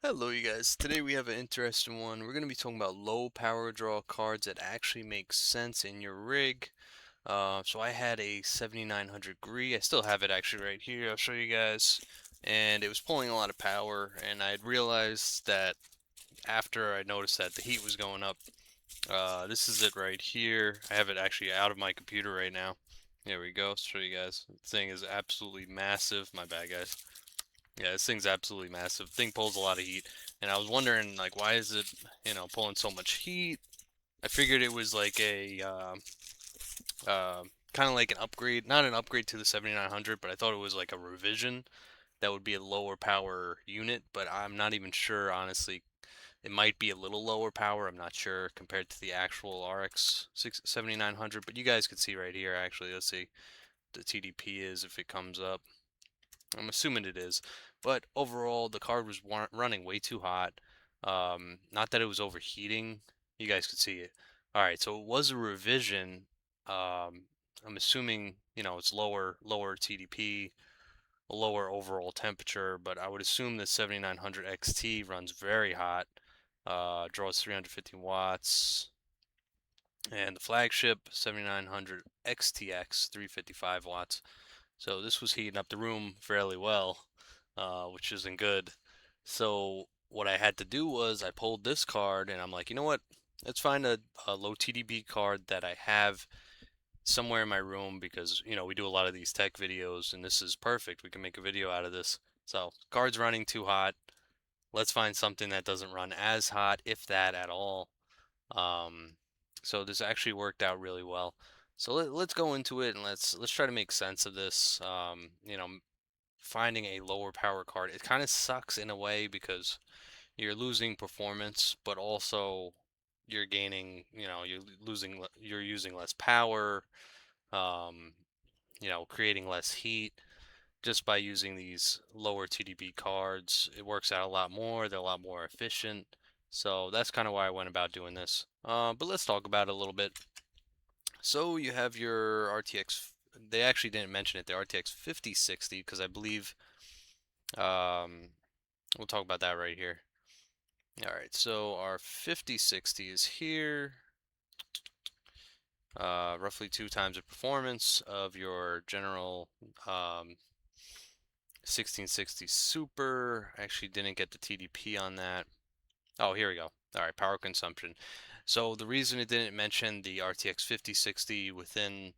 Hello you guys, today we have an interesting one. We're going to be talking about low power draw cards that actually make sense in your rig. So I had a 7900 GRE, I still have it actually right here, I'll show you guys. And it was pulling a lot of power, and I had realized that after I noticed that the heat was going up. This is it right here. I have it actually out of my computer right now. There we go, show you guys. The thing is absolutely massive, my bad guys. Yeah, this thing's absolutely massive. Thing pulls a lot of heat, and I was wondering like why is it, pulling so much heat? I figured it was like a kind of like an upgrade, not an upgrade to the 7900, but I thought it was like a revision that would be a lower power unit, but I'm not even sure honestly. It might be a little lower power, I'm not sure compared to the actual RX 7900, but you guys can see right here actually. Let's see the TDP is if it comes up. I'm assuming it is, but overall the card was running way too hot. Not that it was overheating. You guys could see it. All right, so it was a revision. I'm assuming it's lower TDP, a lower overall temperature, but I would assume the 7900 XT runs very hot. Draws 350 watts, and the flagship 7900 XTX 355 watts. So this was heating up the room fairly well, which isn't good. So what I had to do was I pulled this card and I'm like, you know what? Let's find a low TDP card that I have somewhere in my room because, we do a lot of these tech videos and this is perfect. We can make a video out of this. So card's running too hot. Let's find something that doesn't run as hot, if that at all. Um, so this actually worked out really well. So let's go into it and let's try to make sense of this. Finding a lower power card, it kind of sucks in a way because you're losing performance, but also you're gaining, you're using less power, um, creating less heat just by using these lower TDP cards. It works out a lot more. They're a lot more efficient. So that's kind of why I went about doing this. But let's talk about it a little bit. So you have your RTX. They actually didn't mention it, the RTX 5060, because I believe we'll talk about that right here. All right, so our 5060 is here. Roughly 2 times the performance of your general 1660 Super. Actually didn't get the TDP on that. Oh, here we go. All right, power consumption. So the reason it didn't mention the RTX 5060 within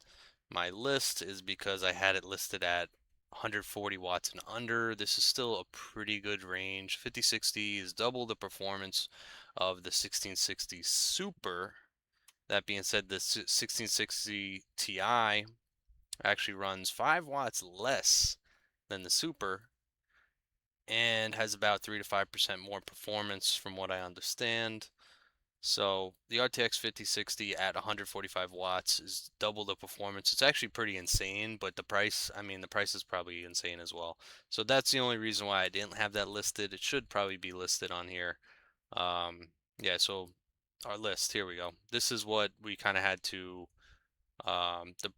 my list is because I had it listed at 140 watts and under. This is still a pretty good range. 5060 is double the performance of the 1660 Super. That being said, the 1660 Ti actually runs 5 watts less than the Super and has about 3 to 5% more performance from what I understand. So the RTX 5060 at 145 watts is double the performance. It's actually pretty insane, but the price, I mean, the price is probably insane as well. So that's the only reason why I didn't have that listed. It should probably be listed on here. Yeah, so our list, here we go. This is what we kind of had to, the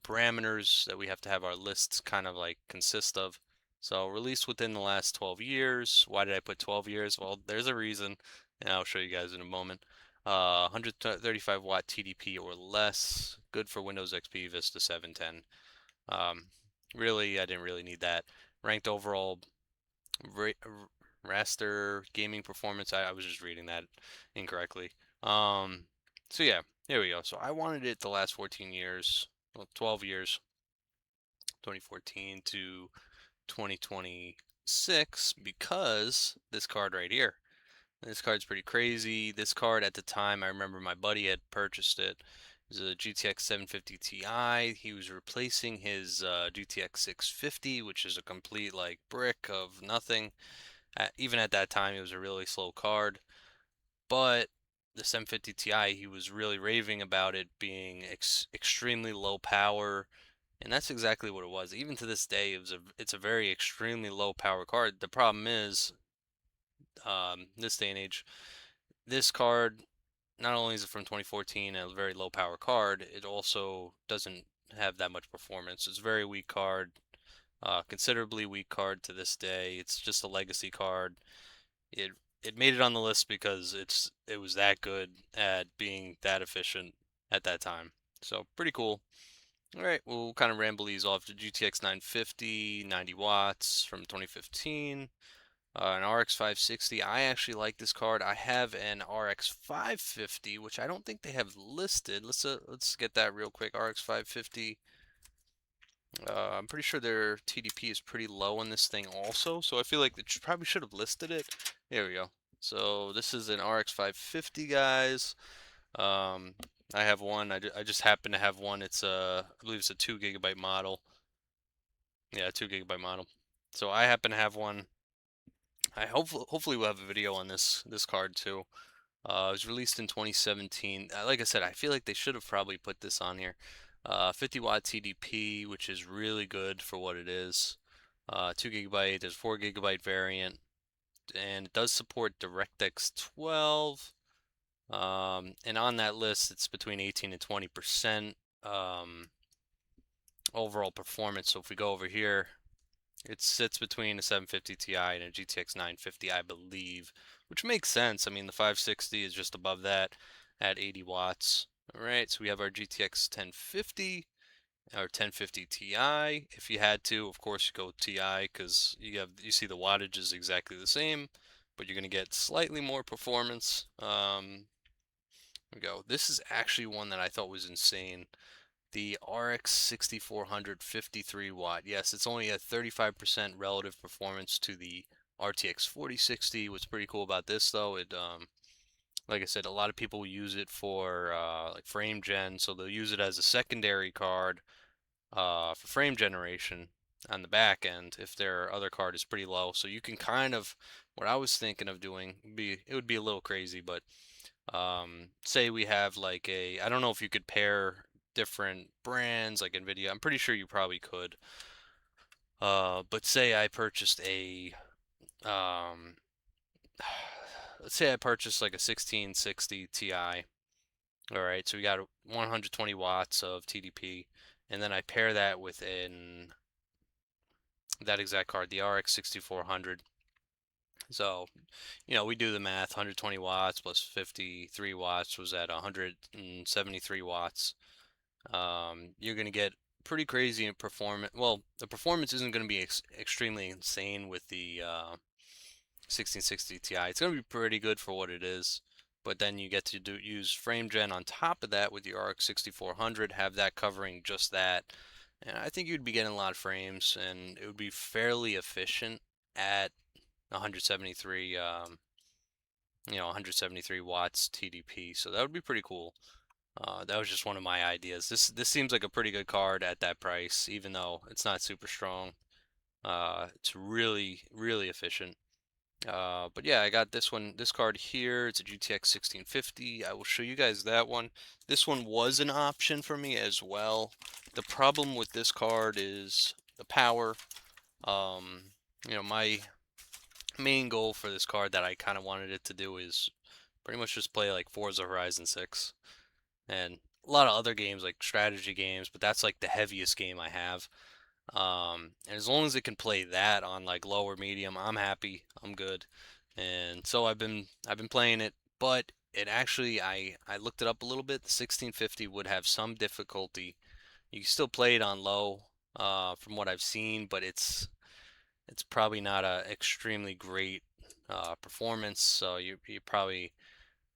parameters that we have to have our lists kind of like consist of. So released within the last 12 years. Why did I put 12 years? Well, there's a reason, and I'll show you guys in a moment. 135 watt TDP or less. Good for Windows XP, Vista 710. Um, really, I didn't really need that. Ranked overall ra raster gaming performance. I was just reading that incorrectly. Um, so yeah, here we go. So I wanted it the last 14 years, well, 12 years, 2014 to 2026, because this card right here. This card's pretty crazy. This card at the time, I remember my buddy had purchased it. It was a GTX 750 Ti. He was replacing his GTX 650, which is a complete like brick of nothing. Even at that time, it was a really slow card. But the 750 Ti, he was really raving about it being extremely low power, and that's exactly what it was. Even to this day, it's a very extremely low power card. The problem is, this day and age, this card, not only is it from 2014, a very low power card, it also doesn't have that much performance. It's a very weak card, considerably weak card to this day. It's just a legacy card. it it made it on the list because it was that good at being that efficient at that time. So pretty cool. All right, we'll kind of ramble these off. The GTX 950, 90 watts from 2015. An RX 560. I actually like this card. I have an RX 550, which I don't think they have listed. Let's get that real quick. RX 550. I'm pretty sure their TDP is pretty low on this thing also, so I feel like they probably should have listed it. There we go. So this is an RX 550, guys. Um, I have one. I just happen to have one. It's I believe it's a 2 GB model. Yeah, 2 GB model. So I happen to have one. Hopefully we'll have a video on this card too. It was released in 2017. Like I said, I feel like they should have probably put this on here. 50 watt TDP, which is really good for what it is. 2 GB. There's 4 GB variant, and it does support DirectX 12. And on that list, it's between 18 and 20% overall performance. So if we go over here, it sits between a 750 Ti and a GTX 950, I believe, which makes sense. I mean, the 560 is just above that at 80 watts. All right, so we have our GTX 1050 or 1050 Ti. If you had to, of course, you go Ti because you see the wattage is exactly the same, but you're gonna get slightly more performance. Here we go. This is actually one that I thought was insane. The RX 6400 53 watt. Yes, it's only a 35% relative performance to the RTX 4060. What's pretty cool about this though, like I said, a lot of people use it for like frame gen, so they'll use it as a secondary card for frame generation on the back end if their other card is pretty low. So you can kind of, what I was thinking of doing, it would be a little crazy, but say we have like I don't know if you could pair different brands like Nvidia. I'm pretty sure you probably could. But say I purchased um, let's say I purchased like a 1660 Ti. All right, so we got 120 watts of TDP, and then I pair that with that exact card, the RX 6400. So, we do the math. 120 watts plus 53 watts was at 173 watts. You're going to get pretty crazy in performance. Well, the performance isn't going to be extremely insane with the 1660 Ti. It's going to be pretty good for what it is. But then you get to use frame gen on top of that with your RX 6400, have that covering just that. And I think you'd be getting a lot of frames, and it would be fairly efficient at 173, 173 watts TDP. So that would be pretty cool. That was just one of my ideas. This seems like a pretty good card at that price, even though it's not super strong. It's really really efficient. But yeah, I got this card here. It's a GTX 1650. I will show you guys that one. This one was an option for me as well. The problem with this card is the power. Um, my main goal for this card that I kind of wanted it to do is pretty much just play like Forza Horizon 6 and a lot of other games like strategy games, but that's like the heaviest game I have. And as long as it can play that on like lower medium, I'm happy. I'm good. And so I've been playing it, but it actually I looked it up a little bit. The 1650 would have some difficulty. You can still play it on low, from what I've seen, but it's probably not a extremely great performance. So you probably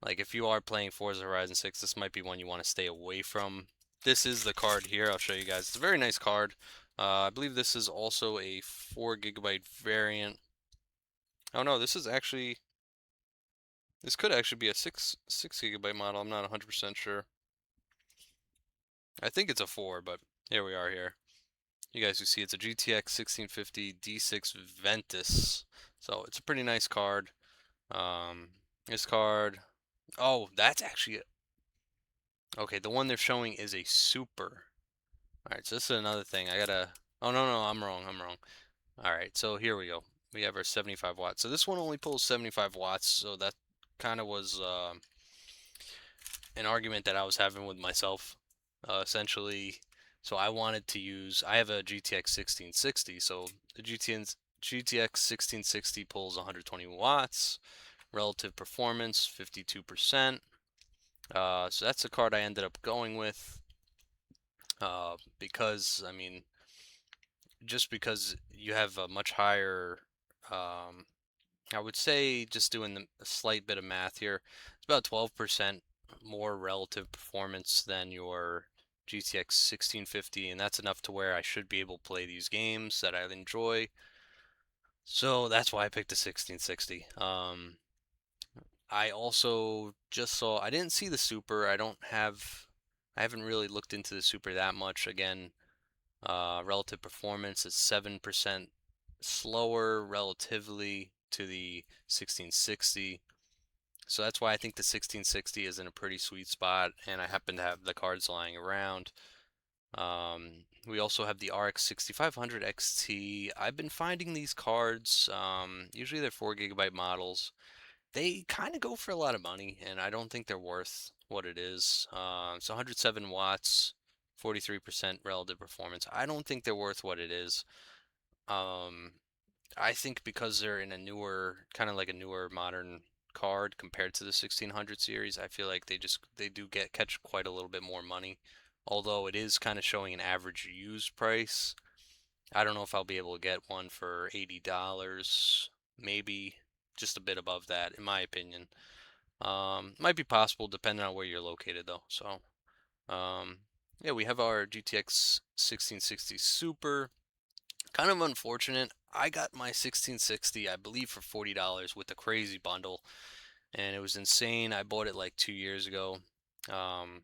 like if you are playing Forza Horizon 6, this might be one you want to stay away from. This is the card here. I'll show you guys. It's a very nice card. I believe this is also a 4 GB variant. Oh no, this could actually be a 6 GB model. I'm not 100% sure. I think it's a 4, but here we are here. You guys can see it's a GTX 1650 D6 Ventus. So it's a pretty nice card. Um, this card. Oh, that's actually okay. The one they're showing is a super. All right, so this is another thing. I gotta. Oh no, I'm wrong. I'm wrong. All right, so here we go. We have our 75 watts. So this one only pulls 75 watts. So that kind of was an argument that I was having with myself, essentially. So I wanted to use. I have a GTX 1660. So the GTX 1660 pulls 120 watts. Relative performance 52%. So that's the card I ended up going with because, I mean, just because you have a much higher, um, I would say, just doing a slight bit of math here, it's about 12% more relative performance than your GTX 1650, and that's enough to where I should be able to play these games that I enjoy. So that's why I picked the 1660. I also just saw, I didn't see the Super. I haven't really looked into the Super that much. Again, relative performance is 7% slower relatively to the 1660. So that's why I think the 1660 is in a pretty sweet spot, and I happen to have the cards lying around. We also have the RX 6500 XT. I've been finding these cards, usually they're 4 GB models. They kind of go for a lot of money, and I don't think they're worth what it is. It's 107 watts, 43% relative performance. I don't think they're worth what it is. Um, I think because they're in a newer, kind of like a newer modern card compared to the 1600 series, I feel like they do get catch quite a little bit more money. Although it is kind of showing an average used price. I don't know if I'll be able to get one for $80, maybe just a bit above that, in my opinion. Might be possible depending on where you're located though. So, um, yeah, we have our GTX 1660 Super. Kind of unfortunate. I got my 1660, I believe, for $40 with a crazy bundle, and it was insane. I bought it like 2 years ago. Um,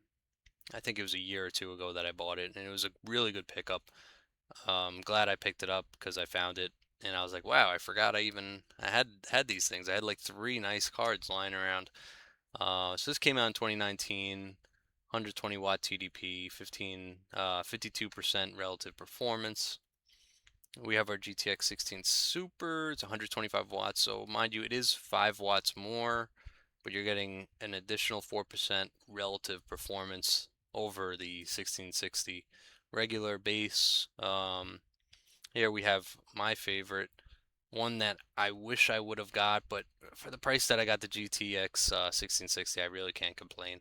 I think it was a year or two ago that I bought it, and it was a really good pickup. Glad I picked it up because I found it, and I was like, wow, I forgot I had these things. I had like three nice cards lying around. So this came out in 2019, 120 watt TDP, 52% relative performance. We have our GTX 16 Super. It's 125 watts. So mind you, it is 5 watts more, but you're getting an additional 4% relative performance over the 1660 regular base. Here we have my favorite, one that I wish I would have got, but for the price that I got the GTX 1660, I really can't complain.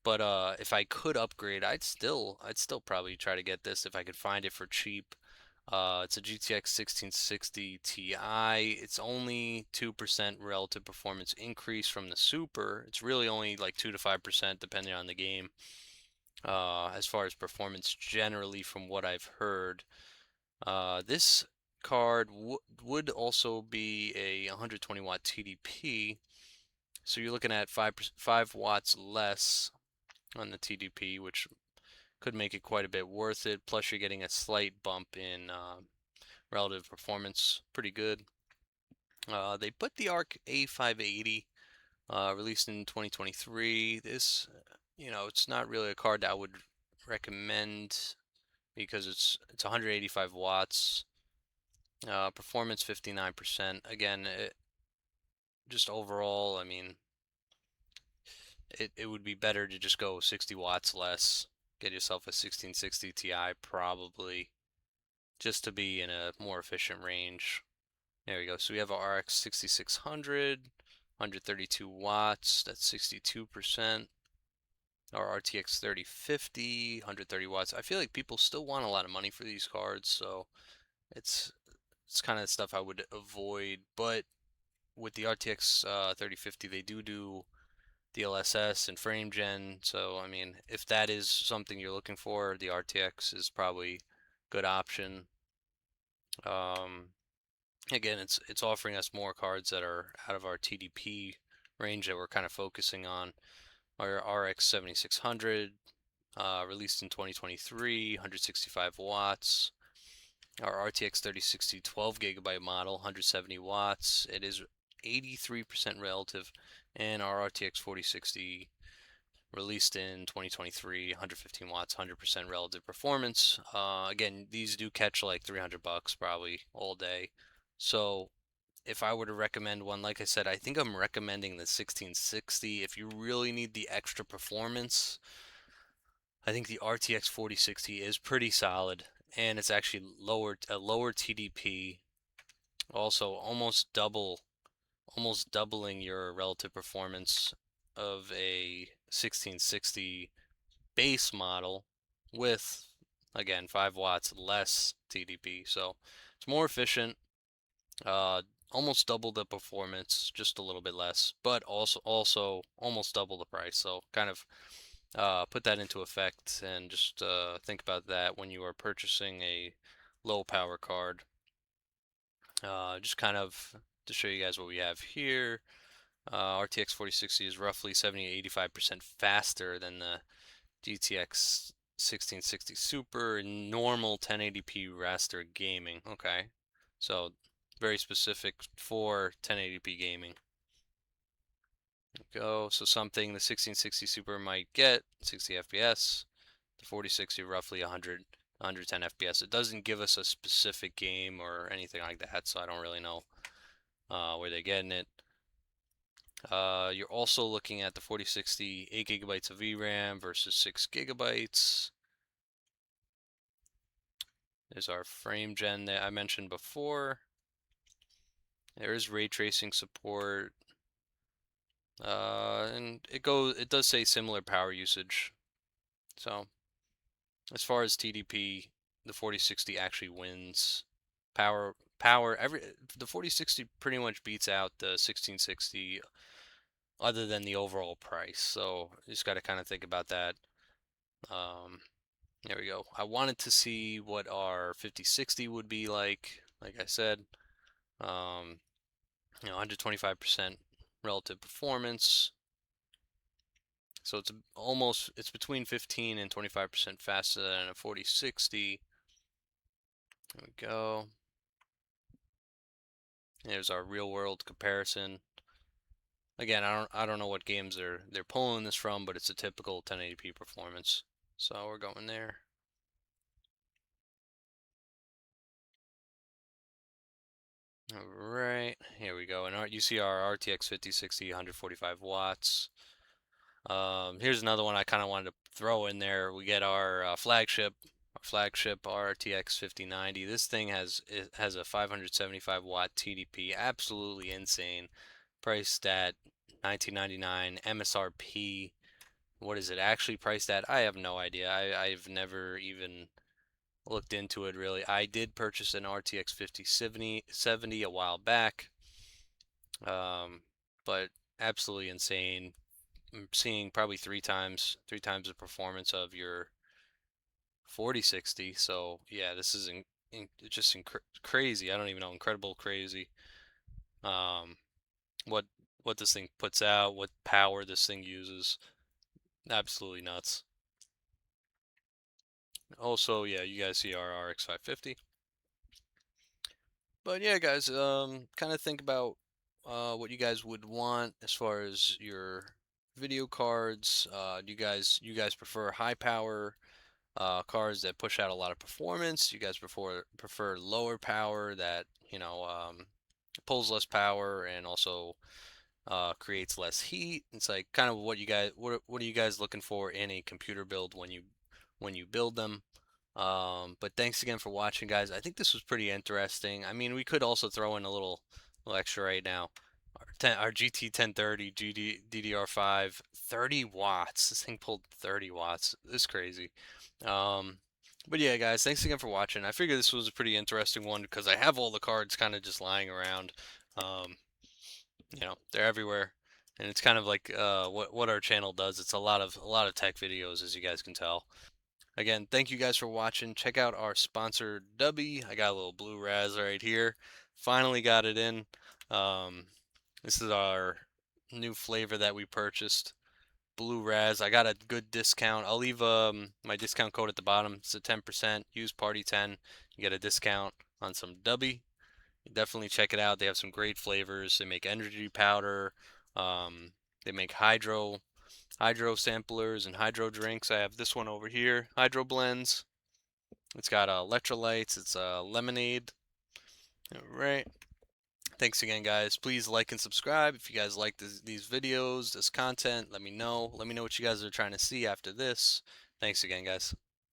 But if I could upgrade, I'd still probably try to get this if I could find it for cheap. It's a GTX 1660 Ti. It's only 2% relative performance increase from the Super. It's really only like 2 to 5% depending on the game. As far as performance generally from what I've heard. This card would also be a 120 watt TDP, so you're looking at 5 watts less on the TDP, which could make it quite a bit worth it. Plus, you're getting a slight bump in relative performance, pretty good. They put the ARC A580, released in 2023. This, it's not really a card that I would recommend because it's 185 watts. Performance 59%. Again, just overall, I mean, it would be better to just go 60 watts less. Get yourself a 1660 Ti probably, just to be in a more efficient range. There we go. So we have our RX 6600, 132 watts. That's 62%. Our RTX 3050, 130 watts. I feel like people still want a lot of money for these cards, so it's it's kind of stuff I would avoid. But with the RTX 3050, they do DLSS and frame gen. So, I mean, if that is something you're looking for, the RTX is probably a good option. Um, Again, it's offering us more cards that are out of our TDP range that we're kind of focusing on. Our RX 7600, released in 2023, 165 watts. Our RTX 3060 12 GB model, 170 watts. It is 83% relative, and our RTX 4060 released in 2023, 115 watts, 100% relative performance. Again, these do catch like 300 bucks probably all day. So if I were to recommend one, like I said, I think I'm recommending the 1660. If you really need the extra performance, I think the RTX 4060 is pretty solid, and it's actually a lower TDP. Also, almost doubling your relative performance of a 1660 base model with, again, 5 watts less TDP. So it's more efficient, uh, almost double the performance, just a little bit less, but also almost double the price. So kind of put that into effect and just think about that when you are purchasing a low power card. Just kind of to show you guys what we have here. RTX 4060 is roughly 70 to 85% faster than the GTX 1660 Super in normal 1080p raster gaming. Okay, so very specific for 1080p gaming. Go. So something the 1660 Super might get 60 FPS, the 4060 roughly 110 FPS. It doesn't give us a specific game or anything like that, so I don't really know where they're getting it. You're also looking at the 4060 8 gigabytes of VRAM versus 6 gigabytes. There's our frame gen that I mentioned before. There is ray tracing support. And it does say similar power usage. So as far as TDP, the 4060 actually wins. The 4060 pretty much beats out the 1660 other than the overall price. So you just got to kind of think about that. Um, there we go. I wanted to see what our 5060 would be like I said. Um, 125% relative performance. So it's between 15 and 25% faster than a 4060. There we go. There's our real world comparison. Again, I don't know what games they're pulling this from, but it's a typical 1080p performance. So we're going there. All right, here we go. And you see our RTX 5060 145 watts. Here's another one I kind of wanted to throw in there. We get our flagship RTX 5090. This thing has a 575 watt TDP, absolutely insane. Priced at 1999 MSRP. What is it actually priced at? I have no idea. I've never even looked into it really. I did purchase an RTX 5070 a while back, but absolutely insane. I'm seeing probably three times the performance of your 4060. So yeah, this is just crazy. I don't even know, incredible crazy. Um, what what this thing puts out, what power this thing uses, absolutely nuts. Also, yeah, you guys see our RX 550. But yeah, guys, kind of think about what you guys would want as far as your video cards. Do you guys prefer high power cars that push out a lot of performance? You guys prefer lower power that pulls less power and also creates less heat? It's like kind of what are you guys looking for in a computer build when you build them? But thanks again for watching, guys. I think this was pretty interesting. I mean, we could also throw in a little extra right now. Our GT 1030 DDR5, 30 watts. This thing pulled 30 watts. This is crazy. Um, but yeah, guys, thanks again for watching. I figured this was a pretty interesting one because I have all the cards kind of just lying around. Um, they're everywhere, and it's kind of like what our channel does. It's a lot of tech videos, as you guys can tell. Again, thank you guys for watching. Check out our sponsor, Dubby. I got a little blue raz right here. Finally got it in. Um, this is our new flavor that we purchased. Blue raz. I got a good discount. I'll leave my discount code at the bottom. It's a 10%. Use party 10. You get a discount on some Dubby. Definitely check it out. They have some great flavors. They make energy powder. Um, they make hydro samplers and hydro drinks. I have this one over here, hydro blends. It's got electrolytes. It's lemonade. All right. Thanks again, guys. Please like and subscribe if you guys like these videos, this content. Let me know. Let me know what you guys are trying to see after this. Thanks again, guys.